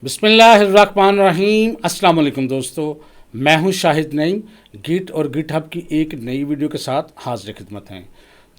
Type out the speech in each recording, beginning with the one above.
बिस्मिल्लाहिर्रहमानिर्रहीम। अस्सलाम वालेकुम दोस्तों, मैं हूं शाहिद नईम। गिट और गिटहब की एक नई वीडियो के साथ हाजिर खिदमत हैं।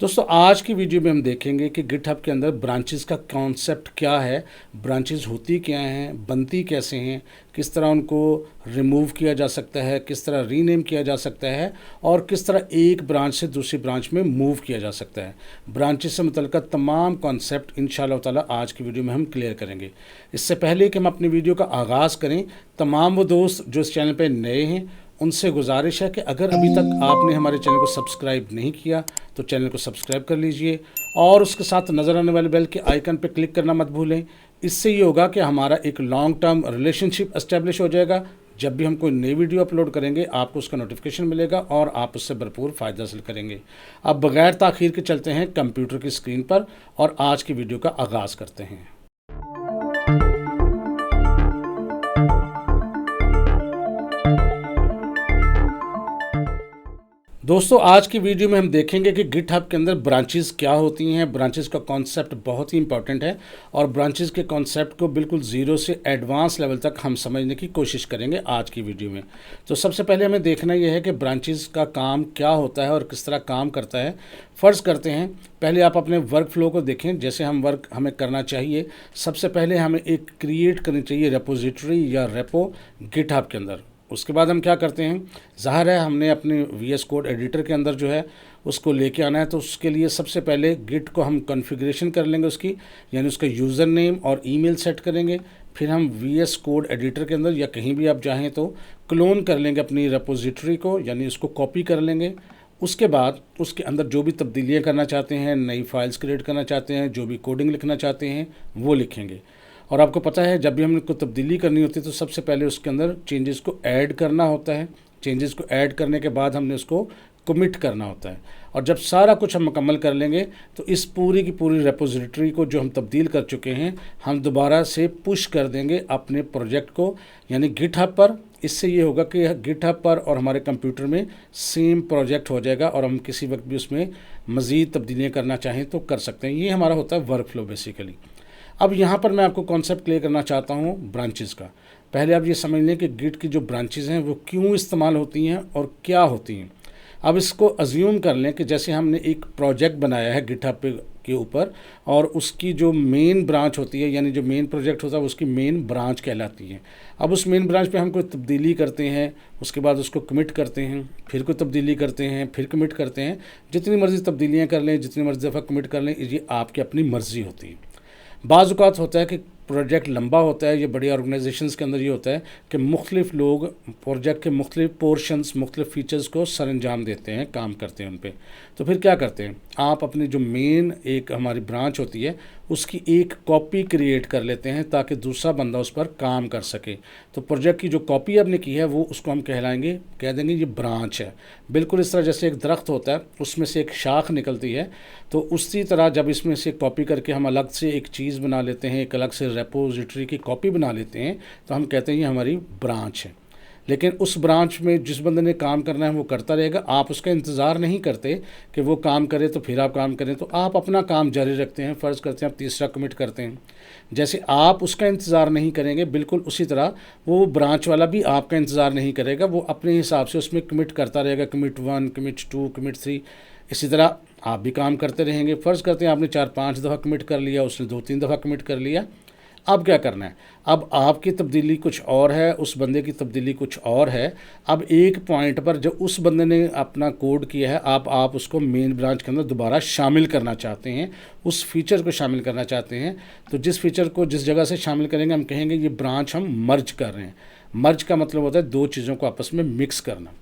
दोस्तों, आज की वीडियो में हम देखेंगे कि गिटहब के अंदर ब्रांचेस का कॉन्सेप्ट क्या है, ब्रांचेस होती क्या हैं, बनती कैसे हैं, किस तरह उनको रिमूव किया जा सकता है, किस तरह रीनेम किया जा सकता है और किस तरह एक ब्रांच से दूसरी ब्रांच में मूव किया जा सकता है। ब्रांचेस से मुतल्लिक़ तमाम कॉन्सेप्ट इंशाअल्लाह ताला आज की वीडियो में हम क्लियर करेंगे। इससे पहले कि हम अपनी वीडियो का आगाज़ करें, तमाम वो दोस्त जो इस चैनल पर नए हैं उनसे गुजारिश है कि अगर अभी तक आपने हमारे चैनल को सब्सक्राइब नहीं किया तो चैनल को सब्सक्राइब कर लीजिए और उसके साथ नज़र आने वाले बेल के आइकन पर क्लिक करना मत भूलें। इससे ये होगा कि हमारा एक लॉन्ग टर्म रिलेशनशिप एस्टेब्लिश हो जाएगा। जब भी हम कोई नई वीडियो अपलोड करेंगे आपको उसका नोटिफिकेशन मिलेगा और आप उससे भरपूर फ़ायदा हासिल करेंगे। अब बगैर ताख़ीर के चलते हैं कंप्यूटर की स्क्रीन पर और आज की वीडियो का आगाज़ करते हैं। दोस्तों, आज की वीडियो में हम देखेंगे कि गिटहब के अंदर ब्रांचेस क्या होती हैं। ब्रांचेस का कॉन्सेप्ट बहुत ही इंपॉर्टेंट है और ब्रांचेस के कॉन्सेप्ट को बिल्कुल ज़ीरो से एडवांस लेवल तक हम समझने की कोशिश करेंगे आज की वीडियो में। तो सबसे पहले हमें देखना यह है कि ब्रांचेस का काम क्या होता है और किस तरह काम करता है। फ़र्ज़ करते हैं पहले आप अपने वर्क फ्लो को देखें, जैसे हमें करना चाहिए। सबसे पहले हमें एक क्रिएट करनी चाहिए रेपोजिटरी या रेपो गिटहब के अंदर। उसके बाद हम क्या करते हैं, ज़ाहिर है हमने अपने VS कोड एडिटर के अंदर जो है उसको लेके आना है। तो उसके लिए सबसे पहले गिट को हम कॉन्फ़िगरेशन कर लेंगे उसकी, यानी उसका यूज़र नेम और ईमेल सेट करेंगे। फिर हम VS कोड एडिटर के अंदर या कहीं भी आप चाहें तो क्लोन कर लेंगे अपनी रेपोजिटरी को, यानी उसको कॉपी कर लेंगे। उसके बाद उसके अंदर जो भी तब्दीलियाँ करना चाहते हैं, नई फाइल्स क्रिएट करना चाहते हैं, जो भी कोडिंग लिखना चाहते हैं वो लिखेंगे। और आपको पता है जब भी हमने कोई तब्दीली करनी होती है तो सबसे पहले उसके अंदर चेंजेस को ऐड करना होता है। चेंजेस को ऐड करने के बाद हमने उसको कमिट करना होता है। और जब सारा कुछ हम मुकम्मल कर लेंगे तो इस पूरी की पूरी रेपोजिटरी को जो हम तब्दील कर चुके हैं हम दोबारा से पुश कर देंगे अपने प्रोजेक्ट को, यानी गिटहब पर। इससे ये होगा कि गिटहब पर और हमारे कंप्यूटर में सेम प्रोजेक्ट हो जाएगा और हम किसी वक्त भी उसमें मज़ीद तब्दीलियाँ करना चाहें तो कर सकते हैं। ये हमारा होता है वर्क फ्लो बेसिकली। अब यहाँ पर मैं आपको कॉन्सेप्ट क्लियर करना चाहता हूँ ब्रांचेस का। पहले आप ये समझ लें कि गिट की जो ब्रांचेस हैं वो क्यों इस्तेमाल होती हैं और क्या होती हैं। अब इसको अज्यूम कर लें कि जैसे हमने एक प्रोजेक्ट बनाया है गिटहब के ऊपर और उसकी जो मेन ब्रांच होती है, यानी जो मेन प्रोजेक्ट होता है उसकी मेन ब्रांच कहलाती है। अब उस मेन ब्रांच पे हम कोई तब्दीली करते हैं, उसके बाद उसको कमिट करते हैं, फिर कोई तब्दीली करते हैं, फिर कमिट करते हैं। जितनी मर्ज़ी तब्दीलियाँ कर लें, जितनी मर्ज़ी दफ़ा कमिट कर लें, ये आपकी अपनी मर्ज़ी होती है। बाज़ औक़ात होता है कि प्रोजेक्ट लंबा होता है, ये बड़ी ऑर्गेनाइजेशंस के अंदर ये होता है कि मुख्तलिफ़ लोग प्रोजेक्ट के मुख्तलिफ़ पोर्शंस, मुख्तलिफ़ फ़ीचर्स को सरअंजाम देते हैं, काम करते हैं उन पे। तो फिर क्या करते हैं, आप अपनी जो मेन एक हमारी ब्रांच होती है उसकी एक कॉपी क्रिएट कर लेते हैं ताकि दूसरा बंदा उस पर काम कर सके। तो प्रोजेक्ट की जो कॉपी आपने की है वो उसको हम कह देंगे ये ब्रांच है। बिल्कुल इस तरह जैसे एक दरख्त होता है उसमें से एक शाख निकलती है, तो उसी तरह जब इसमें से कॉपी करके हम अलग से एक चीज़ बना लेते हैं, एक अलग से रेपोजिटरी की कॉपी बना लेते हैं, तो हम कहते हैं ये हमारी ब्रांच है। लेकिन उस ब्रांच में जिस बंदे ने काम करना है वो करता रहेगा। आप उसका इंतज़ार नहीं करते कि वो काम करे तो फिर आप काम करें, तो आप अपना काम जारी रखते हैं। फ़र्ज़ करते हैं आप तीसरा कमिट करते हैं, जैसे आप उसका इंतज़ार नहीं करेंगे बिल्कुल उसी तरह वो ब्रांच वाला भी आपका इंतज़ार नहीं करेगा। वो अपने हिसाब से उसमें कमिट करता रहेगा, कमिट 1, कमिट 2, कमिट 3। इसी तरह आप भी काम करते रहेंगे। फ़र्ज़ करते हैं आपने 4-5 दफ़ा कमिट कर लिया, उसने 2-3 दफ़ा कमिट कर लिया। अब क्या करना है, अब आपकी तब्दीली कुछ और है, उस बंदे की तब्दीली कुछ और है। अब एक पॉइंट पर जब उस बंदे ने अपना कोड किया है, आप उसको मेन ब्रांच के अंदर दोबारा शामिल करना चाहते हैं, उस फीचर को शामिल करना चाहते हैं। तो जिस फीचर को जिस जगह से शामिल करेंगे हम कहेंगे ये ब्रांच हम मर्ज कर रहे हैं। मर्ज का मतलब होता है दो चीज़ों को आपस में मिक्स करना।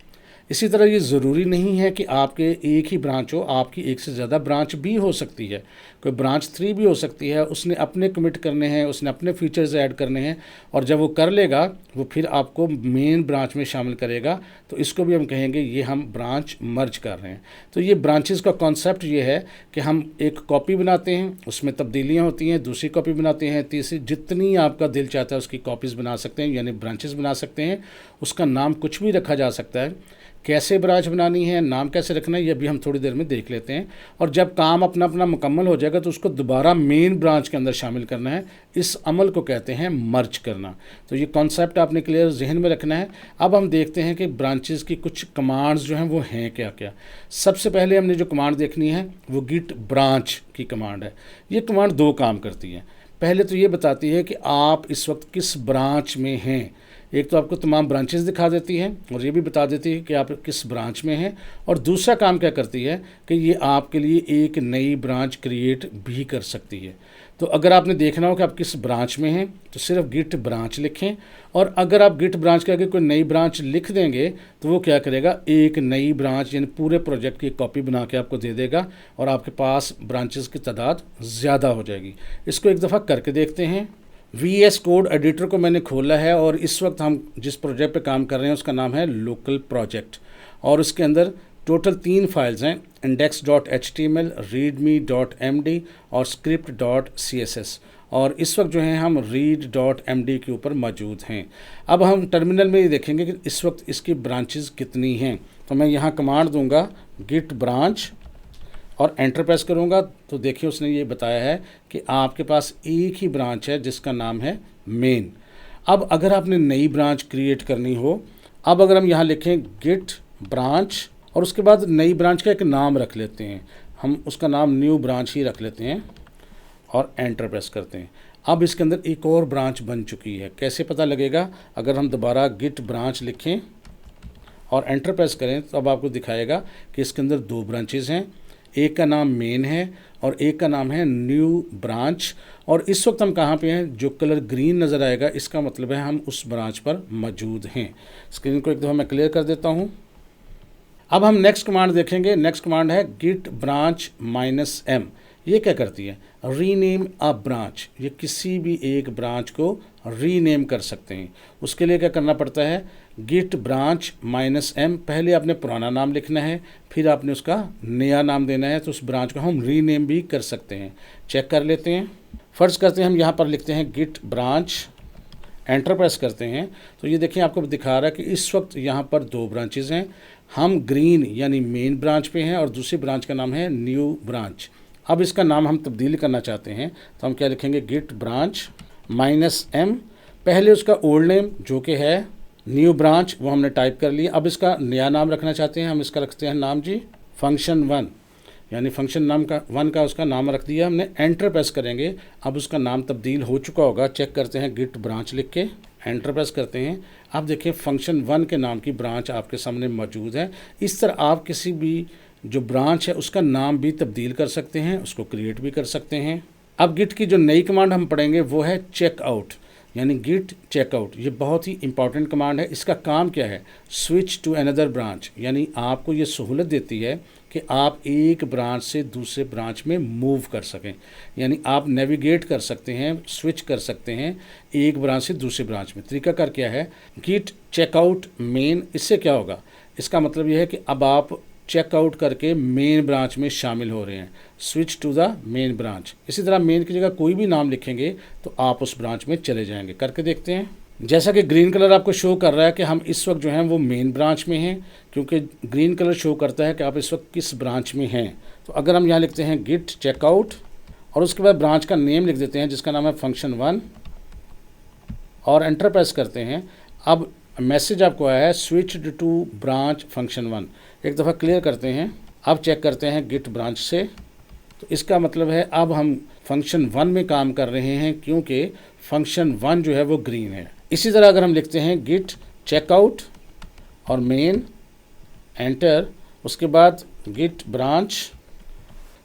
इसी तरह ये ज़रूरी नहीं है कि आपके एक ही ब्रांच हो, आपकी एक से ज़्यादा ब्रांच भी हो सकती है। कोई ब्रांच 3 भी हो सकती है, उसने अपने कमिट करने हैं, उसने अपने फीचर्स ऐड करने हैं और जब वो कर लेगा वो फिर आपको मेन ब्रांच में शामिल करेगा। तो इसको भी हम कहेंगे ये हम ब्रांच मर्ज कर रहे हैं। तो ये ब्रांचेस का कॉन्सेप्ट ये है कि हम एक कॉपी बनाते हैं, उसमें तब्दीलियाँ होती हैं, दूसरी कॉपी बनाते हैं, तीसरी, जितनी आपका दिल चाहता है उसकी कॉपीज़ बना सकते हैं, यानी ब्रांचेस बना सकते हैं। उसका नाम कुछ भी रखा जा सकता है। कैसे ब्रांच बनानी है, नाम कैसे रखना है, ये भी हम थोड़ी देर में देख लेते हैं। और जब काम अपना अपना मुकम्मल हो जाएगा जाएगा तो उसको दोबारा मेन ब्रांच के अंदर शामिल करना है। इस अमल को कहते हैं मर्ज करना। तो ये कॉन्सेप्ट आपने क्लियर जहन में रखना है। अब हम देखते हैं कि ब्रांचेस की कुछ कमांड्स जो हैं वो हैं क्या क्या। सबसे पहले हमने जो कमांड देखनी है वो गिट ब्रांच की कमांड है। ये कमांड दो काम करती है। पहले तो ये बताती है कि आप इस वक्त किस ब्रांच में हैं। एक तो आपको तमाम ब्रांचेस दिखा देती है और ये भी बता देती है कि आप किस ब्रांच में हैं। और दूसरा काम क्या करती है कि ये आपके लिए एक नई ब्रांच क्रिएट भी कर सकती है। तो अगर आपने देखना हो कि आप किस ब्रांच में हैं तो सिर्फ गिट ब्रांच लिखें, और अगर आप गिट ब्रांच के आगे कोई नई ब्रांच लिख देंगे तो वो क्या करेगा, एक नई ब्रांच यानी पूरे प्रोजेक्ट की कॉपी बना के आपको दे देगा और आपके पास ब्रांचेस की तादाद ज़्यादा हो जाएगी। इसको एक दफ़ा करके देखते हैं। VS कोड एडिटर को मैंने खोला है और इस वक्त हम जिस प्रोजेक्ट पे काम कर रहे हैं उसका नाम है लोकल प्रोजेक्ट, और उसके अंदर टोटल 3 फाइल्स हैं, index.html, readme.md और script.css। और इस वक्त जो है हम read.md के ऊपर मौजूद हैं। अब हम टर्मिनल में ये देखेंगे कि इस वक्त इसकी ब्रांचेस कितनी हैं। तो मैं यहाँ कमांड दूंगा git branch और एंटर प्रेस करूँगा तो देखिए उसने ये बताया है कि आपके पास एक ही ब्रांच है जिसका नाम है मेन। अब अगर आपने नई ब्रांच क्रिएट करनी हो, अब अगर हम यहाँ लिखें गिट ब्रांच और उसके बाद नई ब्रांच का एक नाम रख लेते हैं, हम उसका नाम न्यू ब्रांच ही रख लेते हैं और एंटर प्रेस करते हैं। अब इसके अंदर एक और ब्रांच बन चुकी है। कैसे पता लगेगा, अगर हम दोबारा गिट ब्रांच लिखें और एंटर प्रेस करें तो अब आपको दिखाएगा कि इसके अंदर 2 ब्रांचेज़ हैं, एक का नाम मेन है और एक का नाम है न्यू ब्रांच। और इस वक्त हम कहाँ पे हैं, जो कलर ग्रीन नज़र आएगा इसका मतलब है हम उस ब्रांच पर मौजूद हैं। स्क्रीन को एक दफ़ा मैं क्लियर कर देता हूँ। अब हम नेक्स्ट कमांड देखेंगे। नेक्स्ट कमांड है गिट ब्रांच -m। ये क्या करती है, रीनेम अ ब्रांच। ये किसी भी एक ब्रांच को रीनेम कर सकते हैं। उसके लिए क्या करना पड़ता है, गिट ब्रांच -m, पहले आपने पुराना नाम लिखना है, फिर आपने उसका नया नाम देना है, तो उस ब्रांच को हम रीनेम भी कर सकते हैं। चेक कर लेते हैं। फ़र्ज़ करते हैं हम यहाँ पर लिखते हैं गिट ब्रांच, एंटर प्रेस करते हैं तो ये देखिए आपको दिखा रहा है कि इस वक्त यहाँ पर 2 ब्रांचेज़ हैं। हम ग्रीन यानी मेन ब्रांच पे हैं और दूसरी ब्रांच का नाम है न्यू ब्रांच। अब इसका नाम हम तब्दील करना चाहते हैं तो हम क्या लिखेंगे, गिट ब्रांच -m, पहले उसका ओल्ड नेम जो कि है न्यू ब्रांच वो हमने टाइप कर लिया। अब इसका नया नाम रखना चाहते हैं, हम इसका रखते हैं नाम जी function1, यानी फंक्शन नाम का 1 का उसका नाम रख दिया हमने। एंटर प्रेस करेंगे, अब उसका नाम तब्दील हो चुका होगा। चेक करते हैं, गिट ब्रांच लिख के एंटर प्रेस करते हैं। अब देखिए function1 के नाम की ब्रांच आपके सामने मौजूद है। इस तरह आप किसी भी जो ब्रांच है उसका नाम भी तब्दील कर सकते हैं, उसको क्रिएट भी कर सकते हैं। अब गिट की जो नई कमांड हम पढ़ेंगे वो है चेकआउट, यानी गिट चेकआउट। ये बहुत ही इंपॉर्टेंट कमांड है। इसका काम क्या है, स्विच टू अनदर ब्रांच, यानी आपको ये सहूलत देती है कि आप एक ब्रांच से दूसरे ब्रांच में मूव कर सकें, यानी आप नेविगेट कर सकते हैं, स्विच कर सकते हैं एक ब्रांच से दूसरे ब्रांच में। तरीकाकार क्या है, गिट चेकआउट मेन, इससे क्या होगा, इसका मतलब यह है कि अब आप चेकआउट करके मेन ब्रांच में शामिल हो रहे हैं, switch to the main branch. इसी तरह मेन की जगह कोई भी नाम लिखेंगे तो आप उस ब्रांच में चले जाएंगे। करके देखते हैं। जैसा कि ग्रीन कलर आपको शो कर रहा है कि हम इस वक्त जो हैं वो मेन ब्रांच में हैं, क्योंकि ग्रीन कलर शो करता है कि आप इस वक्त किस ब्रांच में हैं। तो अगर हम यहाँ लिखते हैं गिट चेकआउट और उसके बाद ब्रांच का नेम लिख देते हैं जिसका नाम है function1 और एंटर प्रेस करते हैं। अब मैसेज आपको आया है स्विच्ड टू ब्रांच function1। एक दफ़ा क्लियर करते हैं। अब चेक करते हैं गिट ब्रांच से, तो इसका मतलब है अब हम function1 में काम कर रहे हैं क्योंकि function1 जो है वो ग्रीन है। इसी तरह अगर हम लिखते हैं गिट चेकआउट और मेन एंटर, उसके बाद गिट ब्रांच,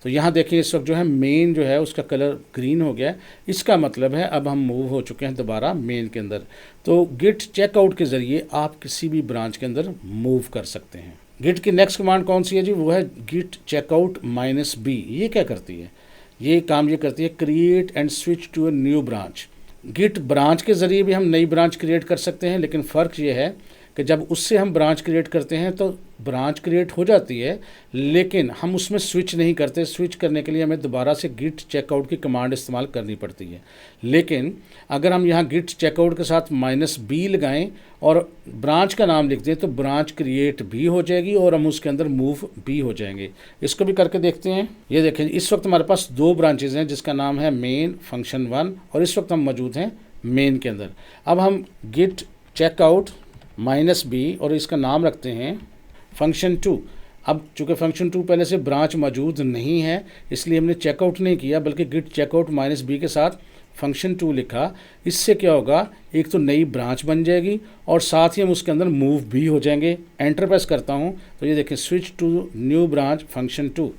तो यहाँ देखिए इस वक्त जो है मेन जो है उसका कलर ग्रीन हो गया है। इसका मतलब है अब हम मूव हो चुके हैं दोबारा मेन के अंदर। तो गिट चेकआउट के ज़रिए आप किसी भी ब्रांच के अंदर मूव कर सकते हैं। गिट की नेक्स्ट कमांड कौन सी है जी, वो है गिट चेकआउट -b। ये क्या करती है, ये काम ये करती है create and switch to a new branch. Git branch के ज़रिए भी हम नई ब्रांच क्रिएट कर सकते हैं, लेकिन फ़र्क ये है कि जब उससे हम ब्रांच क्रिएट करते हैं तो ब्रांच क्रिएट हो जाती है, लेकिन हम उसमें स्विच नहीं करते। स्विच करने के लिए हमें दोबारा से गिट चेकआउट की कमांड इस्तेमाल करनी पड़ती है। लेकिन अगर हम यहाँ गिट चेकआउट के साथ -b लगाएं और ब्रांच का नाम लिख दें तो ब्रांच क्रिएट भी हो जाएगी और हम उसके अंदर मूव भी हो जाएंगे। इसको भी करके देखते हैं। ये देखें, इस वक्त हमारे पास 2 ब्रांचेज हैं जिसका नाम है मेन फंक्शन 1, और इस वक्त हम मौजूद हैं मेन के अंदर। अब हम गिट चेकआउट -b और इसका नाम रखते हैं फंक्शन 2। अब चूँकि फंक्शन 2 पहले से ब्रांच मौजूद नहीं है, इसलिए हमने चेकआउट नहीं किया, बल्कि गिट चेकआउट -b के साथ फंक्शन 2 लिखा। इससे क्या होगा, एक तो नई ब्रांच बन जाएगी और साथ ही हम उसके अंदर मूव भी हो जाएंगे। एंटर प्रेस करता हूँ तो ये देखें, switch to new branch function 2।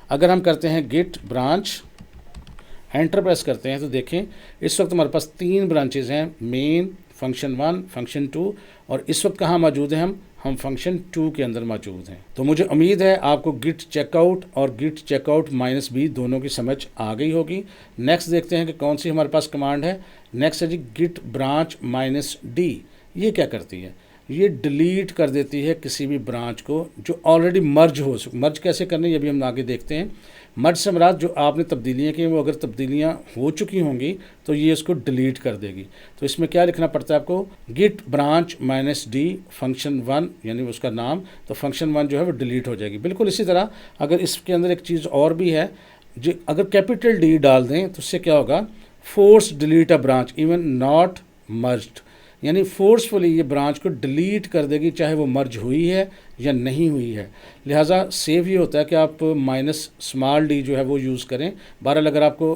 अगर हम करते हैं गिट ब्रांच, एंटर प्रेस करते हैं तो देखें इस वक्त हमारे पास 3 ब्रांचेज हैं, मेन, फंक्शन 1, फंक्शन 2, और इस वक्त कहाँ मौजूद हैं हम फंक्शन 2 के अंदर मौजूद हैं। तो मुझे उम्मीद है आपको गिट चेकआउट और गिट चेकआउट -b दोनों की समझ आ गई होगी। नेक्स्ट देखते हैं कि कौन सी हमारे पास कमांड है। नेक्स्ट है जी गिट ब्रांच -d। ये क्या करती है, ये डिलीट कर देती है किसी भी ब्रांच को जो ऑलरेडी मर्ज कैसे करनी है ये भी हम आगे देखते हैं। मर्ज से मुराद जो आपने तब्दीलियाँ की वो अगर तब्दीलियाँ हो चुकी होंगी तो ये इसको डिलीट कर देगी। तो इसमें क्या लिखना पड़ता है आपको, गिट ब्रांच -d फंक्शन 1, यानी उसका नाम, तो फंक्शन 1 जो है वो डिलीट हो जाएगी। बिल्कुल इसी तरह अगर इसके अंदर एक चीज़ और भी है, जो अगर कैपिटल D डाल दें तो उससे क्या होगा, force delete a branch even not merged, यानी फोर्सफुली ये ब्रांच को डिलीट कर देगी चाहे वो मर्ज हुई है या नहीं हुई है। लिहाजा सेव ये होता है कि आप -d जो है वो यूज़ करें। बहरहाल अगर आपको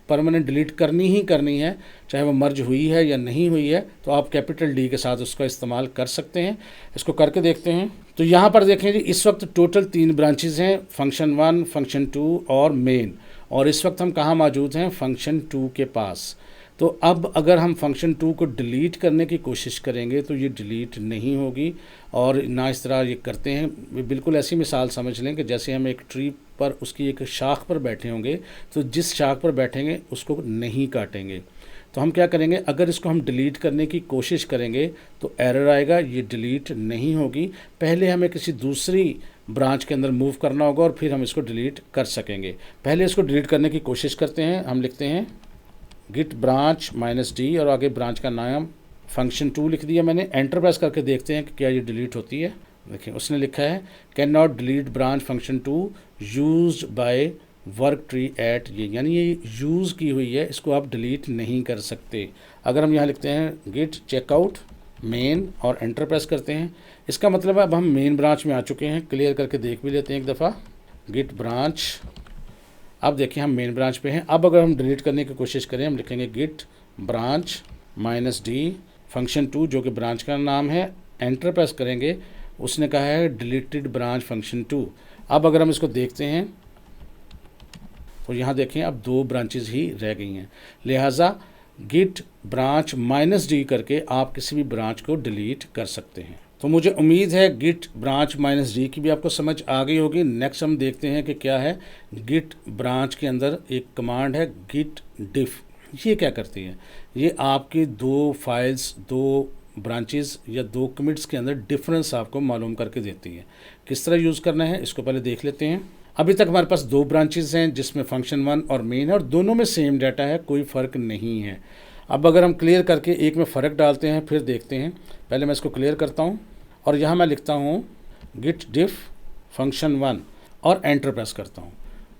परमानेंट डिलीट करनी ही करनी है, चाहे वो मर्ज हुई है या नहीं हुई है, तो आप कैपिटल D के साथ उसका इस्तेमाल कर सकते हैं। इसको करके देखते हैं। तो यहाँ पर देखें जी, इस वक्त टोटल 3 ब्रांचेज हैं, फंक्शन 1, फंक्शन 2 और मेन, और इस वक्त हम कहाँ मौजूद हैं, फंक्शन 2 के पास। तो अब अगर हम फंक्शन 2 को डिलीट करने की कोशिश करेंगे तो ये डिलीट नहीं होगी, और ना इस तरह ये करते हैं। बिल्कुल ऐसी मिसाल समझ लें कि जैसे हम एक ट्री पर उसकी एक शाख पर बैठे होंगे, तो जिस शाख पर बैठेंगे उसको नहीं काटेंगे। तो हम क्या करेंगे, अगर इसको हम डिलीट करने की कोशिश करेंगे तो एरर आएगा, ये डिलीट नहीं होगी। पहले हमें किसी दूसरी ब्रांच के अंदर मूव करना होगा और फिर हम इसको डिलीट कर सकेंगे। पहले इसको डिलीट करने की कोशिश करते हैं। हम लिखते हैं गिट ब्रांच -d और आगे ब्रांच का नाम फंक्शन 2 लिख दिया मैंने। एंटर प्रेस करके देखते हैं कि क्या ये डिलीट होती है। देखिए उसने लिखा है can not delete branch function 2 used by work tree eight, ये यानी ये यूज़ की हुई है, इसको आप डिलीट नहीं कर सकते। अगर हम यहाँ लिखते हैं गिट चेकआउट मेन और एंटर प्रेस करते हैं, इसका मतलब है अब हम मेन ब्रांच में आ चुके हैं। क्लियर करके देख भी लेते हैं एक दफ़ा, गिट ब्रांच। अब देखिए हम मेन ब्रांच पे हैं। अब अगर हम डिलीट करने की कोशिश करें, हम लिखेंगे गिट ब्रांच -d फंक्शन 2 जो कि ब्रांच का नाम है। एंटर प्रेस करेंगे, उसने कहा है डिलीटेड ब्रांच फंक्शन 2। अब अगर हम इसको देखते हैं तो यहाँ देखें अब 2 ब्रांचेज ही रह गई हैं। लिहाजा गिट ब्रांच -d करके आप किसी भी ब्रांच को डिलीट कर सकते हैं। तो मुझे उम्मीद है गिट ब्रांच -d की भी आपको समझ आ गई होगी। नेक्स्ट हम देखते हैं कि क्या है। गिट ब्रांच के अंदर एक कमांड है गिट डिफ। ये क्या करती है, ये आपकी 2 फाइल्स, 2 ब्रांचेस या 2 कमिट्स के अंदर डिफरेंस आपको मालूम करके देती है। किस तरह यूज़ करना है इसको पहले देख लेते हैं। अभी तक हमारे पास 2 ब्रांचेस हैं जिसमें फंक्शन 1 और मेन है, और दोनों में सेम डाटा है, कोई फ़र्क नहीं है। अब अगर हम क्लियर करके एक में फ़र्क डालते हैं फिर देखते हैं। पहले मैं इसको क्लियर करता हूँ और यहाँ मैं लिखता हूँ गिट डिफ फंक्शन 1 और एंटर प्रेस करता हूँ,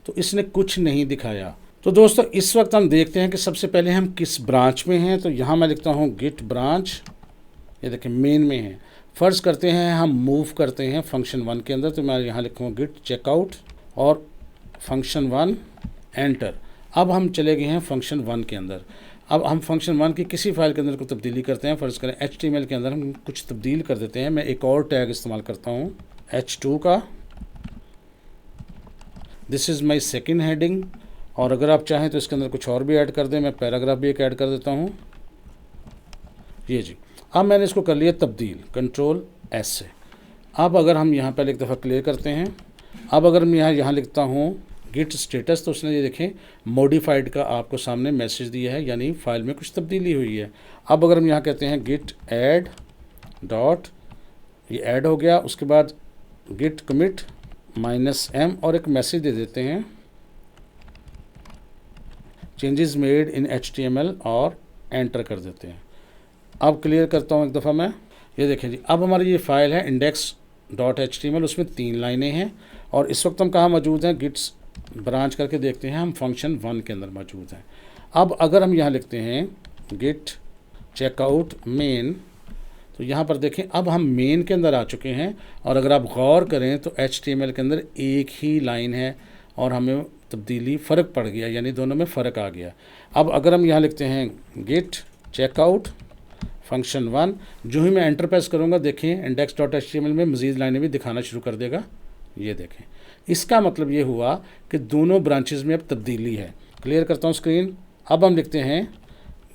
तो इसने कुछ नहीं दिखाया। तो दोस्तों इस वक्त हम देखते हैं कि सबसे पहले हम किस ब्रांच में हैं। तो यहाँ मैं लिखता हूँ गिट ब्रांच, ये देखिए मेन में है। फ़र्ज़ करते हैं हम मूव करते हैं फंक्शन 1 के अंदर, तो मैं यहाँ लिखूँगा गिट चेकआउट और फंक्शन 1 एंटर। अब हम चले गए हैं फंक्शन 1 के अंदर। अब हम फंक्शन 1 की किसी फाइल के अंदर को तब्दीली करते हैं। फ़र्ज़ करें HTML के अंदर हम कुछ तब्दील कर देते हैं। मैं एक और टैग इस्तेमाल करता हूँ H2 का, this is my second heading. और अगर आप चाहें तो इसके अंदर कुछ और भी ऐड कर दें, मैं पैराग्राफ भी एक ऐड कर देता हूँ, ये जी। अब मैंने इसको कर लिया तब्दील Ctrl+S से। अब अगर हम यहाँ पर एक दफ़ा क्लियर करते हैं, अब अगर मैं यहाँ लिखता हूँ गिट स्टेटस, तो उसने ये देखें मॉडिफाइड का आपको सामने मैसेज दिया है, यानी फाइल में कुछ तब्दीली हुई है। अब अगर हम यहाँ कहते हैं गिट ऐड डॉट ये ऐड हो गया। उसके बाद गिट कमिट -m और एक मैसेज दे देते हैं चेंजेस मेड इन HTML और एंटर कर देते हैं। अब क्लियर करता हूँ एक दफ़ा मैं। ये देखें जी, अब हमारी ये फाइल है index.html, उसमें 3 लाइनें हैं और इस वक्त हम कहाँ मौजूद हैं, गिट्स ब्रांच करके देखते हैं, हम फंक्शन 1 के अंदर मौजूद हैं। अब अगर हम यहाँ लिखते हैं गिट चेकआउट मेन, तो यहाँ पर देखें अब हम मेन के अंदर आ चुके हैं और अगर आप गौर करें तो HTML के अंदर एक ही लाइन है और हमें तब्दीली फ़र्क पड़ गया, यानी दोनों में फ़र्क आ गया। अब अगर हम यहाँ लिखते हैं गिट चेकआउट फंक्शन 1, जो ही मैं एंटर प्रेस करूँगा देखें index.html में मज़ीद लाइनें भी दिखाना शुरू कर देगा। ये देखें, इसका मतलब ये हुआ कि दोनों ब्रांचेस में अब तब्दीली है। क्लियर करता हूँ स्क्रीन। अब हम लिखते हैं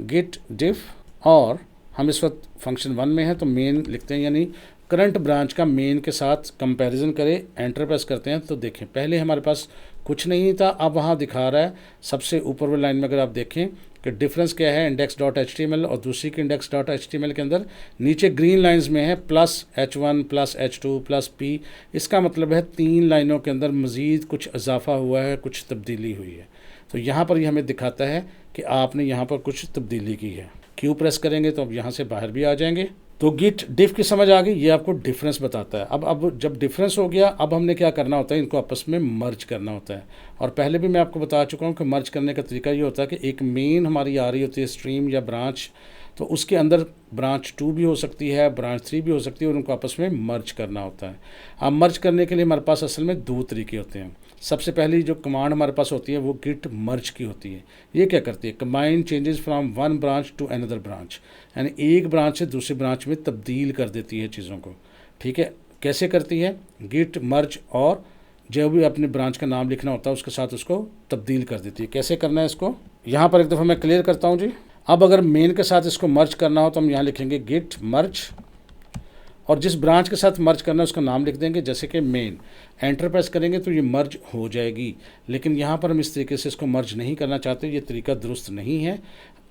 गिट डिफ और हम इस वक्त फंक्शन 1 में हैं तो मेन लिखते हैं, यानी करंट ब्रांच का मेन के साथ कंपैरिजन करें। एंटर प्रेस करते हैं तो देखें पहले हमारे पास कुछ नहीं था, अब वहाँ दिखा रहा है सबसे ऊपर वाली लाइन में अगर आप देखें कि डिफरेंस क्या है index.html और दूसरी के index.html के अंदर नीचे ग्रीन लाइंस में है +H1 +H2 +P। इसका मतलब है 3 लाइनों के अंदर मज़ीद कुछ इजाफा हुआ है, कुछ तब्दीली हुई है। तो यहाँ पर ये हमें दिखाता है कि आपने यहाँ पर कुछ तब्दीली की है। क्यू प्रेस करेंगे तो अब यहाँ से बाहर भी आ जाएंगे। तो गिट डिफ की समझ आ गई, ये आपको डिफरेंस बताता है। अब जब डिफरेंस हो गया, अब हमने क्या करना होता है, इनको आपस में मर्ज करना होता है। और पहले भी मैं आपको बता चुका हूँ कि मर्ज करने का तरीका ये होता है कि एक मेन हमारी आ रही होती है स्ट्रीम या ब्रांच, तो उसके अंदर ब्रांच 2 भी हो सकती है, ब्रांच 3 भी हो सकती है और उनको आपस में मर्ज करना होता है। अब मर्ज करने के लिए हमारे पास असल में 2 तरीके होते हैं। सबसे पहली जो कमांड हमारे पास होती है वो गिट मर्ज की होती है। ये क्या करती है, combine changes from one branch to another branch, यानी एक ब्रांच से दूसरी ब्रांच में तब्दील कर देती है चीज़ों को। ठीक है, कैसे करती है, गिट मर्ज और जो भी अपने ब्रांच का नाम लिखना होता है उसके साथ उसको तब्दील कर देती है। कैसे करना है इसको, यहाँ पर एक दफ़ा मैं क्लियर करता हूँ जी। अब अगर मेन के साथ इसको मर्ज करना हो तो हम यहाँ लिखेंगे गिट मर्ज और जिस ब्रांच के साथ मर्ज करना है उसका नाम लिख देंगे, जैसे कि मेन। एंटर प्रेस करेंगे तो ये मर्ज हो जाएगी, लेकिन यहाँ पर हम इस तरीके से इसको मर्ज नहीं करना चाहते, ये तरीका दुरुस्त नहीं है।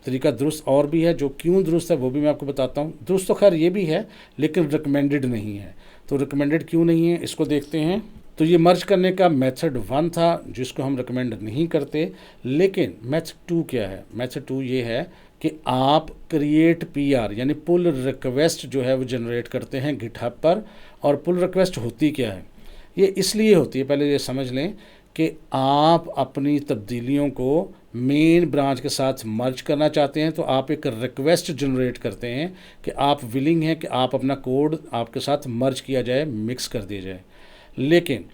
तरीका दुरुस्त और भी है, जो क्यों दुरुस्त है वो भी मैं आपको बताता हूँ। दुरुस्त तो खैर ये भी है लेकिन रिकमेंडेड नहीं है। तो रिकमेंडेड क्यों नहीं है इसको देखते हैं। तो ये मर्ज करने का मेथड 1 था जिसको हम रिकमेंड नहीं करते, लेकिन मेथड 2 क्या है, मेथड 2 ये है कि आप क्रिएट PR यानी पुल रिक्वेस्ट जो है वो जनरेट करते हैं गिटहब पर। और पुल रिक्वेस्ट होती क्या है, ये इसलिए होती है, पहले ये समझ लें कि आप अपनी तब्दीलियों को मेन ब्रांच के साथ मर्ज करना चाहते हैं तो आप एक रिक्वेस्ट जनरेट करते हैं कि आप विलिंग हैं कि आप अपना कोड आपके साथ मर्ज किया जाए, मिक्स कर दिया जाए। लेकिन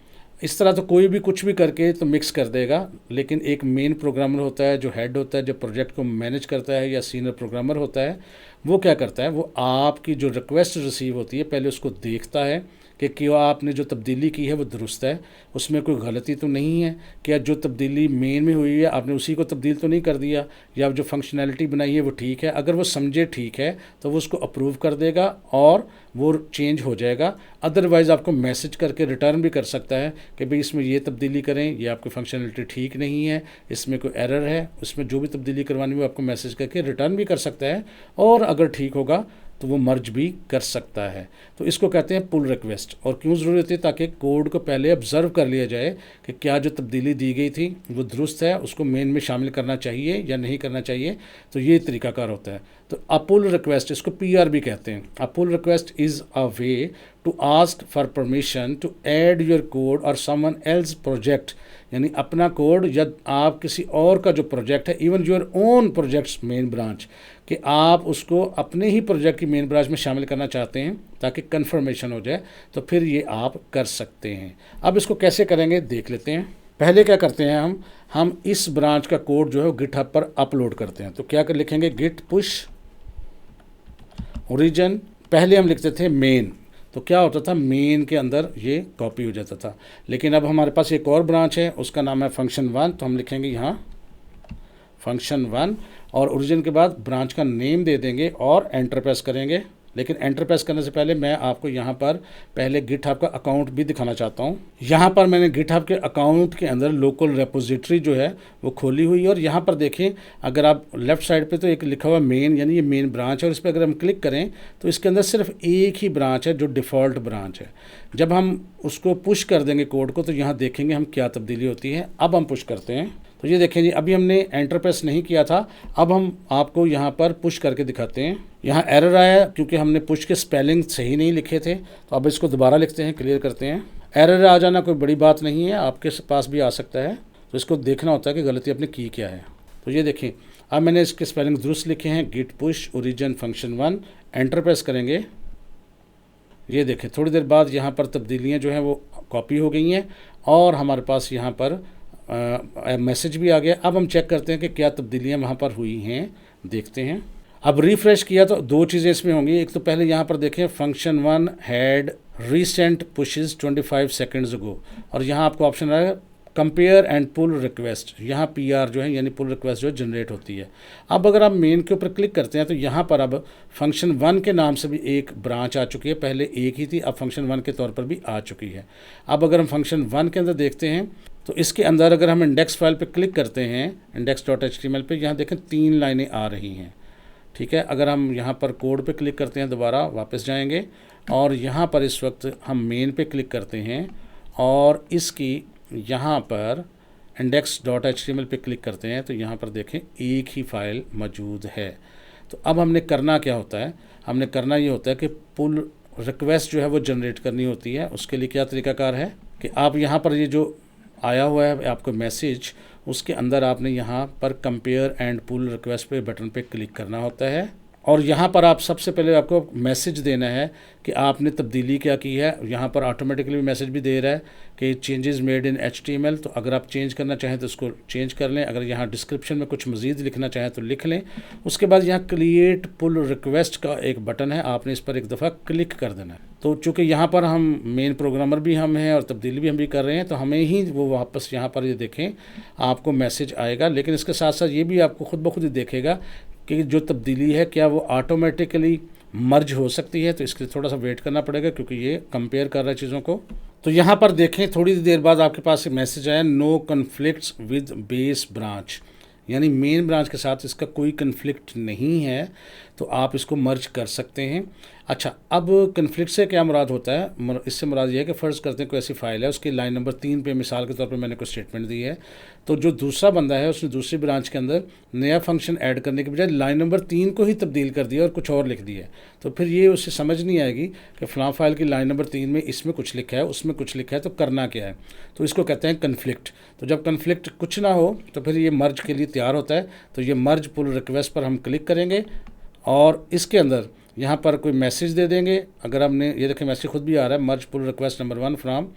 इस तरह तो कोई भी कुछ भी करके तो मिक्स कर देगा, लेकिन एक मेन प्रोग्रामर होता है जो हेड होता है, जो प्रोजेक्ट को मैनेज करता है, या सीनियर प्रोग्रामर होता है, वो क्या करता है, वो आपकी जो रिक्वेस्ट रिसीव होती है पहले उसको देखता है कि क्या आपने जो तब्दीली की है वो दुरुस्त है, उसमें कोई गलती तो नहीं है, क्या जो तब्दीली मेन में हुई है आपने उसी को तब्दील तो नहीं कर दिया, या जो फंक्शनैलिटी बनाई है वो ठीक है। अगर वो समझे ठीक है तो वो उसको अप्रूव कर देगा और वो चेंज हो जाएगा। अदरवाइज़ आपको मैसेज करके रिटर्न भी कर सकता है कि भाई इसमें ये तब्दीली करें, ये आपकी फंक्शनैलिटी ठीक नहीं है, इसमें कोई एरर है, उसमें जो भी तब्दीली करवानी हो आपको मैसेज करके रिटर्न भी कर सकता है, और अगर ठीक होगा तो वो मर्ज भी कर सकता है। तो इसको कहते हैं पुल रिक्वेस्ट। और क्यों ज़रूरी होती है, ताकि कोड को पहले ऑब्जर्व कर लिया जाए कि क्या जो तब्दीली दी गई थी वो दुरुस्त है, उसको मेन में शामिल करना चाहिए या नहीं करना चाहिए। तो ये तरीकाकार होता है। तो अ पुल रिक्वेस्ट, इसको PR भी कहते हैं। A pull request is a way to ask for permission to add your code और समवन एल्स प्रोजेक्ट, यानी अपना कोड या आप किसी और का जो प्रोजेक्ट है, even your own projects main branch, कि आप उसको अपने ही प्रोजेक्ट की मेन ब्रांच में शामिल करना चाहते हैं ताकि कन्फर्मेशन हो जाए, तो फिर ये आप कर सकते हैं। अब इसको कैसे करेंगे देख लेते हैं। पहले क्या करते हैं, हम इस ब्रांच का कोड जो है गिटहब पर अपलोड करते हैं। तो क्या कर लिखेंगे, गिट पुश ओरिजिन। पहले हम लिखते थे मेन, तो क्या होता था, मेन के अंदर ये कॉपी हो जाता था। लेकिन अब हमारे पास एक और ब्रांच है, उसका नाम है फंक्शन 1, तो हम लिखेंगे यहाँ फंक्शन 1 और ओरिजिन के बाद ब्रांच का नेम दे देंगे और एंटर प्रेस करेंगे लेकिन एंटर प्रेस करने से पहले मैं आपको यहाँ पर पहले गिटहब का अकाउंट भी दिखाना चाहता हूँ। यहाँ पर मैंने गिटहब के अकाउंट के अंदर लोकल रेपोजिटरी जो है वो खोली हुई है और यहाँ पर देखें, अगर आप लेफ़्ट साइड पे तो एक लिखा हुआ मेन, यानी ये मेन ब्रांच है और इस पर अगर हम क्लिक करें तो इसके अंदर सिर्फ एक ही ब्रांच है जो डिफ़ॉल्ट ब्रांच है। जब हम उसको पुश कर देंगे कोड को तो यहाँ देखेंगे हम क्या तब्दीली होती है। अब हम पुश करते हैं तो ये देखें जी, अभी हमने एंटर प्रेस नहीं किया था। अब हम आपको यहाँ पर पुश करके दिखाते हैं। यहाँ एरर आया क्योंकि हमने पुश के स्पेलिंग सही नहीं लिखे थे, तो अब इसको दोबारा लिखते हैं, क्लियर करते हैं। एरर आ जाना कोई बड़ी बात नहीं है, आपके पास भी आ सकता है, तो इसको देखना होता है कि गलती आपने की क्या है। तो ये देखें, अब मैंने इसके स्पेलिंग दुरुस्त लिखे हैं, git push origin function 1। Enter press करेंगे, ये देखें थोड़ी देर बाद यहाँ पर तब्दीलियाँ जो हैं वो कॉपी हो गई हैं और हमारे पास यहाँ पर मैसेज भी आ गया। अब हम चेक करते हैं कि क्या तब्दीलियाँ वहाँ पर हुई हैं, देखते हैं। अब रिफ़्रेश किया तो दो चीज़ें इसमें होंगी। एक तो पहले यहाँ पर देखें function 1 had recent pushes 25 seconds ago, और यहाँ आपको ऑप्शन आएगा कंपेयर एंड पुल रिक्वेस्ट। यहाँ PR जो है यानी पुल रिक्वेस्ट जो है जनरेट होती है। अब अगर आप मेन के ऊपर क्लिक करते हैं तो यहाँ पर अब फंक्शन 1 के नाम से भी एक ब्रांच आ चुकी है, पहले एक ही थी, अब फंक्शन 1 के तौर पर भी आ चुकी है। अब अगर हम फंक्शन 1 के अंदर देखते हैं तो इसके अंदर अगर हम इंडेक्स फाइल पे क्लिक करते हैं, index.html पे, यहाँ देखें 3 लाइनें आ रही हैं, ठीक है। अगर हम यहाँ पर कोड पे क्लिक करते हैं, दोबारा वापस जाएंगे और यहाँ पर इस वक्त हम मेन पे क्लिक करते हैं और इसकी यहाँ पर index.html पे क्लिक करते हैं तो यहाँ पर देखें एक ही फाइल मौजूद है। तो अब हमने करना क्या होता है, हमने करना ये होता है कि पुल रिक्वेस्ट जो है वो जनरेट करनी होती है। उसके लिए क्या तरीकाकार है कि आप यहाँ पर ये जो आया हुआ है आपको मैसेज, उसके अंदर आपने यहाँ पर कंपेयर एंड पुल रिक्वेस्ट पे बटन पे क्लिक करना होता है और यहाँ पर आप सबसे पहले आपको मैसेज देना है कि आपने तब्दीली क्या की है। यहाँ पर ऑटोमेटिकली मैसेज भी दे रहा है कि चेंजेस मेड इन HTML, तो अगर आप चेंज करना चाहें तो उसको चेंज कर लें। अगर यहाँ डिस्क्रिप्शन में कुछ मज़ीद लिखना चाहें तो लिख लें। उसके बाद यहाँ क्रिएट पुल रिक्वेस्ट का एक बटन है, आपने इस पर एक दफ़ा क्लिक कर देना है। तो चूँकि यहाँ पर हम मेन प्रोग्रामर भी हम हैं और तब्दीली भी हम भी कर रहे हैं, तो हमें ही वो वापस यहाँ पर ये देखें आपको मैसेज आएगा। लेकिन इसके साथ साथ ये भी आपको खुद ब खुद ही देखेगा कि जो तब्दीली है क्या वो ऑटोमेटिकली मर्ज हो सकती है। तो इसके लिए थोड़ा सा वेट करना पड़ेगा क्योंकि ये कंपेयर कर रहा है चीज़ों को। तो यहाँ पर देखें थोड़ी देर बाद आपके पास एक मैसेज आया, no conflicts with base branch, यानी मेन ब्रांच के साथ इसका कोई कन्फ्लिक्ट नहीं है, तो आप इसको मर्ज कर सकते हैं। अच्छा, अब कन्फ्लिक्ट से क्या मुराद होता है, इससे मुराद ये है कि फ़र्ज़ करते हैं कोई ऐसी फ़ाइल है, उसकी लाइन नंबर 3 पे मिसाल के तौर पे मैंने कोई स्टेटमेंट दी है, तो जो दूसरा बंदा है उसने दूसरी ब्रांच के अंदर नया फंक्शन ऐड करने के बजाय लाइन नंबर 3 को ही तब्दील कर दिया और कुछ और लिख दिया, तो फिर ये उसे समझ नहीं आएगी कि फ़लाँ फ़ाइल की लाइन नंबर 3 में इसमें कुछ लिखा है, उसमें कुछ लिखा है, तो करना क्या है। तो इसको कहते हैं कन्फ्लिक्ट। तो जब कन्फ्लिक्ट कुछ ना हो तो फिर ये मर्ज के लिए तैयार होता है। तो ये मर्ज पुल रिक्वेस्ट पर हम क्लिक करेंगे और इसके अंदर यहाँ पर कोई मैसेज दे देंगे। अगर हमने ये देखें मैसेज खुद भी आ रहा है, merge pull request number 1 from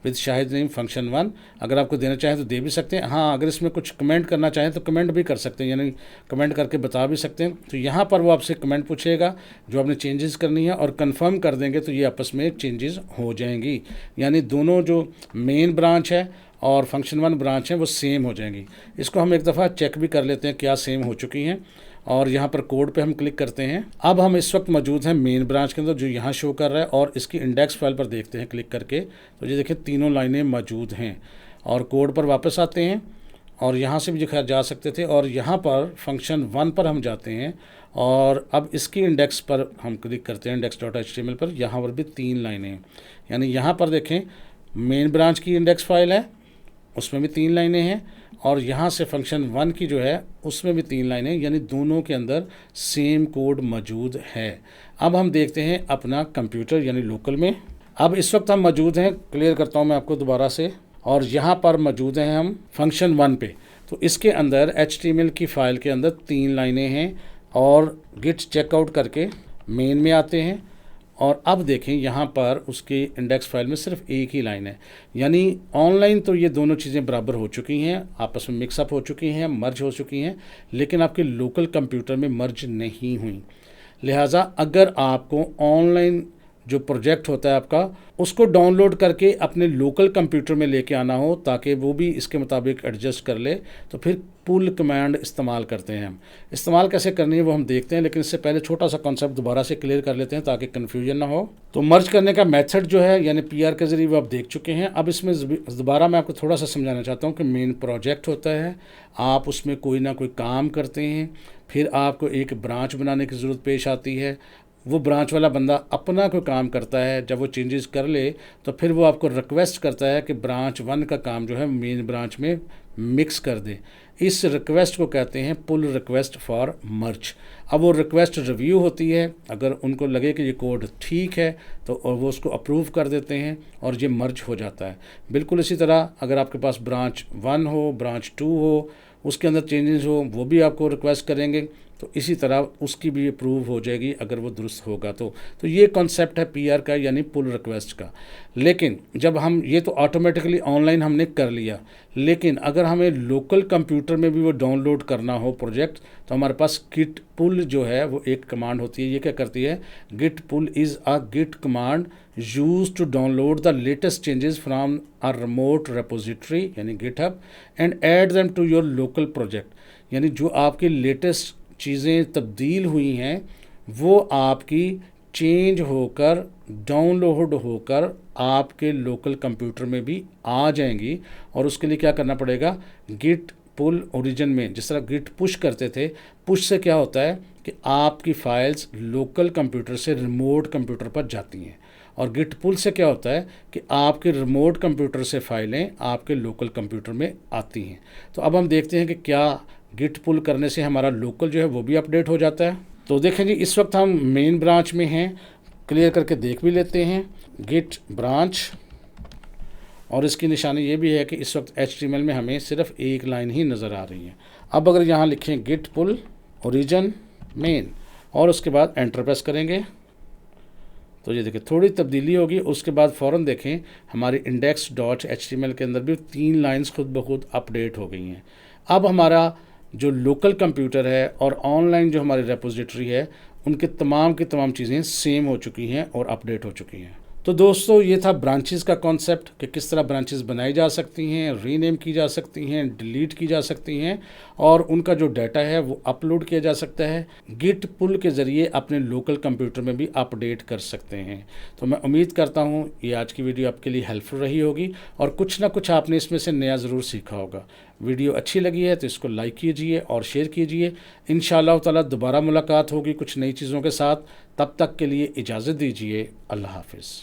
with Shahid name function 1। अगर आपको देना चाहें तो दे भी सकते हैं। हाँ, अगर इसमें कुछ कमेंट करना चाहें तो कमेंट भी कर सकते हैं, यानी कमेंट करके बता भी सकते हैं। तो यहाँ पर वो आपसे कमेंट पूछेगा जो आपने चेंजेस करनी है और कंफर्म कर देंगे तो ये आपस में चेंजेस हो जाएंगी, यानी दोनों जो मेन ब्रांच है और फंक्शन 1 ब्रांच है वो सेम हो जाएंगी। इसको हम एक दफ़ा चेक भी कर लेते हैं क्या सेम हो चुकी हैं और यहाँ पर कोड पे हम क्लिक करते हैं। अब हम इस वक्त मौजूद हैं मेन ब्रांच के अंदर जो यहाँ शो कर रहा है और इसकी इंडेक्स फाइल पर देखते हैं क्लिक करके, तो ये देखिए तीनों लाइनें मौजूद हैं। और कोड पर वापस आते हैं और यहाँ से भी खैर जा सकते थे और यहाँ पर फंक्शन 1 पर हम जाते हैं और अब इसकी इंडेक्स पर हम क्लिक करते हैं, index.html पर। यहाँ पर भी 3 लाइनें हैं, यानी यहाँ पर देखें मेन ब्रांच की इंडेक्स फाइल है, उसमें भी 3 लाइनें हैं और यहाँ से फंक्शन 1 की जो है उसमें भी 3 लाइनें, यानी दोनों के अंदर सेम कोड मौजूद है। अब हम देखते हैं अपना कंप्यूटर यानी लोकल में। अब इस वक्त हम मौजूद हैं, क्लियर करता हूँ मैं आपको दोबारा से, और यहाँ पर मौजूद हैं हम फंक्शन 1 पे। तो इसके अंदर HTML की फ़ाइल के अंदर 3 लाइनें हैं और गिट चेकआउट करके मेन में आते हैं और अब देखें यहाँ पर उसकी इंडेक्स फाइल में सिर्फ एक ही लाइन है, यानी ऑनलाइन तो ये दोनों चीज़ें बराबर हो चुकी हैं, आपस में मिक्सअप हो चुकी हैं, मर्ज हो चुकी हैं, लेकिन आपके लोकल कंप्यूटर में मर्ज नहीं हुई। लिहाजा अगर आपको ऑनलाइन जो प्रोजेक्ट होता है आपका, उसको डाउनलोड करके अपने लोकल कंप्यूटर में लेके आना हो ताकि वो भी इसके मुताबिक एडजस्ट कर ले, तो फिर पुल कमांड इस्तेमाल करते हैं हम। इस्तेमाल कैसे करनी है वो हम देखते हैं, लेकिन इससे पहले छोटा सा कॉन्सेप्ट दोबारा से क्लियर कर लेते हैं ताकि कन्फ्यूजन ना हो। तो मर्ज करने का मेथड जो है यानी PR के ज़रिए वो आप देख चुके हैं। अब इसमें दोबारा मैं आपको थोड़ा सा समझाना चाहता हूँ कि मेन प्रोजेक्ट होता है, आप उसमें कोई ना कोई काम करते हैं, फिर आपको एक ब्रांच बनाने की ज़रूरत पेश आती है। वो ब्रांच वाला बंदा अपना कोई काम करता है, जब वो चेंजेस कर ले तो फिर वो आपको रिक्वेस्ट करता है कि ब्रांच 1 का काम जो है मेन ब्रांच में मिक्स कर दे। इस रिक्वेस्ट को कहते हैं पुल रिक्वेस्ट फॉर मर्ज। अब वो रिक्वेस्ट रिव्यू होती है, अगर उनको लगे कि ये कोड ठीक है तो और वो उसको अप्रूव कर देते हैं और ये मर्ज हो जाता है। बिल्कुल इसी तरह अगर आपके पास ब्रांच 1 हो, ब्रांच 2 हो, उसके अंदर चेंजेस हो, वो भी आपको रिक्वेस्ट करेंगे, तो इसी तरह उसकी भी अप्रूव हो जाएगी अगर वो दुरुस्त होगा तो ये कॉन्सेप्ट है PR का यानी पुल रिक्वेस्ट का। लेकिन जब हम ये तो ऑटोमेटिकली ऑनलाइन हमने कर लिया, लेकिन अगर हमें लोकल कंप्यूटर में भी वो डाउनलोड करना हो प्रोजेक्ट, तो हमारे पास गिट पुल जो है वो एक कमांड होती है। ये क्या करती है, git pull is a git command use to download the latest changes from a remote repository यानी GitHub and add them to your local project. यानी जो आपकी लेटेस्ट चीज़ें तब्दील हुई हैं वो आपकी चेंज होकर डाउनलोड होकर आपके लोकल कंप्यूटर में भी आ जाएंगी। और उसके लिए क्या करना पड़ेगा, गिट पुल ओरिजिन में जिस तरह गिट पुश करते थे, पुश से क्या होता है कि आपकी फाइल्स लोकल कंप्यूटर से रिमोट कंप्यूटर पर जाती हैं, और गिट पुल से क्या होता है कि आपके रिमोट कंप्यूटर से फाइलें आपके लोकल कंप्यूटर में आती हैं। तो अब हम देखते हैं कि क्या गिट पुल करने से हमारा लोकल जो है वो भी अपडेट हो जाता है। तो देखें जी, इस वक्त हम मेन ब्रांच में हैं, क्लियर करके देख भी लेते हैं गिट ब्रांच, और इसकी निशानी ये भी है कि इस वक्त HTML में हमें सिर्फ एक लाइन ही नज़र आ रही है। अब अगर यहाँ लिखें गिट पुल ओरिजिन मेन और उसके बाद एंटर प्रेस करेंगे तो ये देखिए थोड़ी तब्दीली होगी। उसके बाद फ़ौरन देखें हमारी index.html के अंदर भी 3 लाइंस खुद ब खुद अपडेट हो गई हैं। अब हमारा जो लोकल कंप्यूटर है और ऑनलाइन जो हमारी रेपोजिटरी है, उनके तमाम की तमाम चीज़ें सेम हो चुकी हैं और अपडेट हो चुकी हैं। तो दोस्तों ये था ब्रांचेस का कॉन्सेप्ट कि किस तरह ब्रांचेस बनाई जा सकती हैं, रीनेम की जा सकती हैं, डिलीट की जा सकती हैं, और उनका जो डाटा है वो अपलोड किया जा सकता है। गिट पुल के ज़रिए अपने लोकल कंप्यूटर में भी अपडेट कर सकते हैं। तो मैं उम्मीद करता हूँ ये आज की वीडियो आपके लिए हेल्पफुल रही होगी और कुछ ना कुछ आपने इसमें से नया ज़रूर सीखा होगा। वीडियो अच्छी लगी है तो इसको लाइक कीजिए और शेयर कीजिए। इंशाअल्लाह ताला दोबारा मुलाकात होगी कुछ नई चीज़ों के साथ। तब तक के लिए इजाज़त दीजिए। अल्लाह हाफ़िज़।